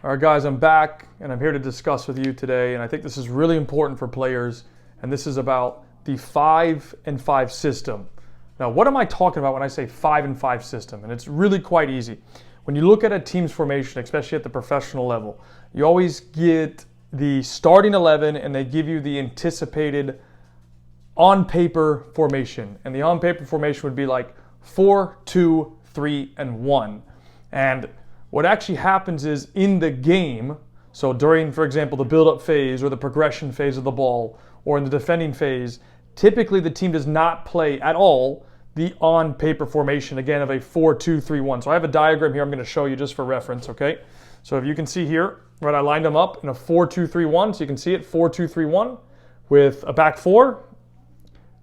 All right, guys, I'm back and I'm here to discuss with you today, and I think this is really important for players, and this is about the 5-and-5 system. Now, what am I talking about when I say 5-and-5 system? And it's really quite easy. When you look at a team's formation, especially at the professional level, you always get the starting 11 and they give you the anticipated on-paper formation. And the on-paper formation would be like 4, 2, 3, and 1. And what actually happens is in the game, so during, for example, the build-up phase or the progression phase of the ball or in the defending phase, typically the team does not play at all the on-paper formation, again, of a 4, 2, 3, 1. So I have a diagram here I'm going to show you just for reference, okay? So if you can see here, right, I lined them up in a 4, 2, 3, 1. So you can see it, 4, 2, 3, 1 with a back 4,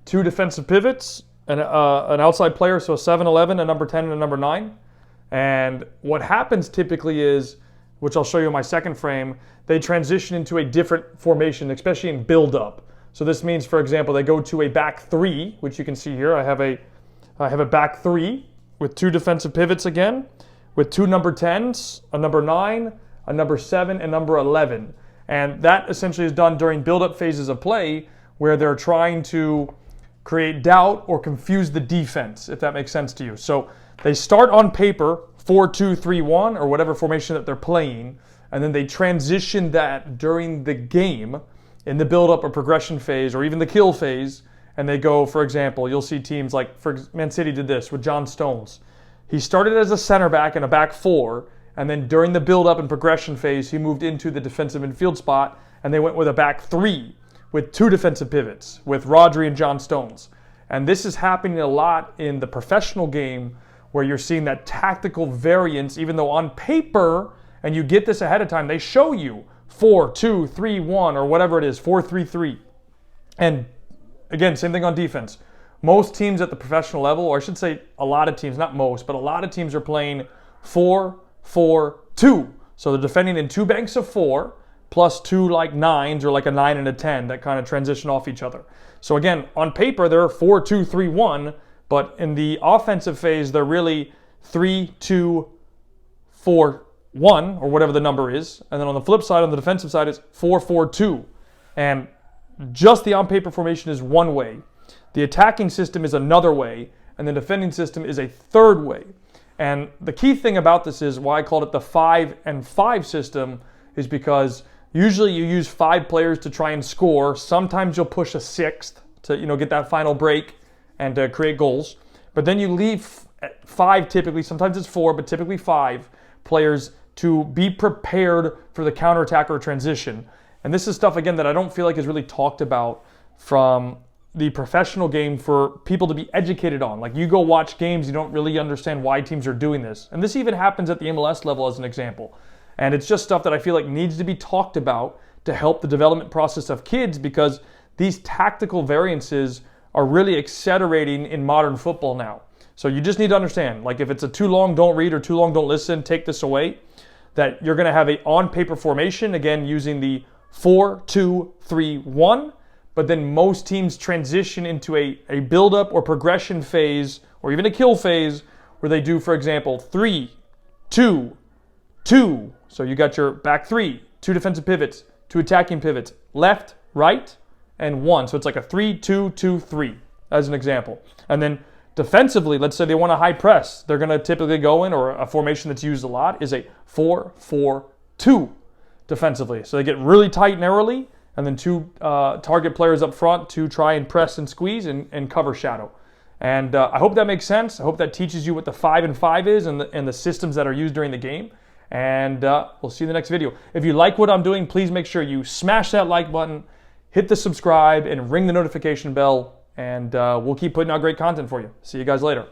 2 defensive pivots, and an outside player, so a 7, 11, a number 10, and a number 9. And what happens typically is, which I'll show you in my second frame, they transition into a different formation, especially in build-up. So this means, for example, they go to a back 3, which you can see here. I have a back 3 with 2 defensive pivots again, with 2 number 10s, a number 9, a number 7, and number 11. And that essentially is done during build-up phases of play where they're trying to create doubt or confuse the defense, if that makes sense to you. So they start on paper 4, 2, 3, 1, or whatever formation that they're playing, and then they transition that during the game in the build-up or progression phase or even the kill phase, and they go, for example, you'll see teams like Man City did this with John Stones. He started as a center back in a back 4, and then during the build-up and progression phase, he moved into the defensive midfield spot, and they went with a back 3 with 2 defensive pivots with Rodri and John Stones. And this is happening a lot in the professional game where you're seeing that tactical variance, even though on paper, and you get this ahead of time, they show you 4, 2, 3, 1, or whatever it is, 4, 3, 3. And again, same thing on defense. Most teams at the professional level, or I should say a lot of teams, not most, but a lot of teams are playing 4, 4, 2. So they're defending in 2 banks of 4, plus 2 like 9s or like a 9 and a 10 that kind of transition off each other. So again, on paper, they're 4, 2, 3, 1, but in the offensive phase, they're really 3, 2, 4, 1, or whatever the number is. And then on the flip side, on the defensive side, it's 4, 4, 2. And just the on-paper formation is one way. The attacking system is another way. And the defending system is a third way. And the key thing about this is why I called it the 5-and-5 system is because usually you use 5 players to try and score. Sometimes you'll push a 6th to get that final break and to create goals. But then you leave 5 typically, sometimes it's 4, but typically 5 players to be prepared for the counterattack or transition. And this is stuff, again, that I don't feel like is really talked about from the professional game for people to be educated on. Like, you go watch games, you don't really understand why teams are doing this. And this even happens at the MLS level as an example. And it's just stuff that I feel like needs to be talked about to help the development process of kids, because these tactical variances are really accelerating in modern football now. So you just need to understand, like, if it's a too long don't read or too long don't listen, take this away, that you're going to have a on-paper formation, again, using the 4, 2, 3, 1, but then most teams transition into a build-up or progression phase or even a kill phase where they do, for example, 3, 2, 2. So you got your back 3, 2 defensive pivots, 2 attacking pivots, left, right, and 1. So it's like a 3, 2, 2, 3 as an example. And then defensively, let's say they want a high press. They're going to typically go in, or a formation that's used a lot is a 4, 4, 2 defensively. So they get really tight narrowly, and then 2 target players up front to try and press and squeeze and cover shadow. And I hope that makes sense. I hope that teaches you what the 5-and-5 is and the systems that are used during the game. And we'll see you in the next video. If you like what I'm doing, please make sure you smash that like button, hit the subscribe, and ring the notification bell. And we'll keep putting out great content for you. See you guys later.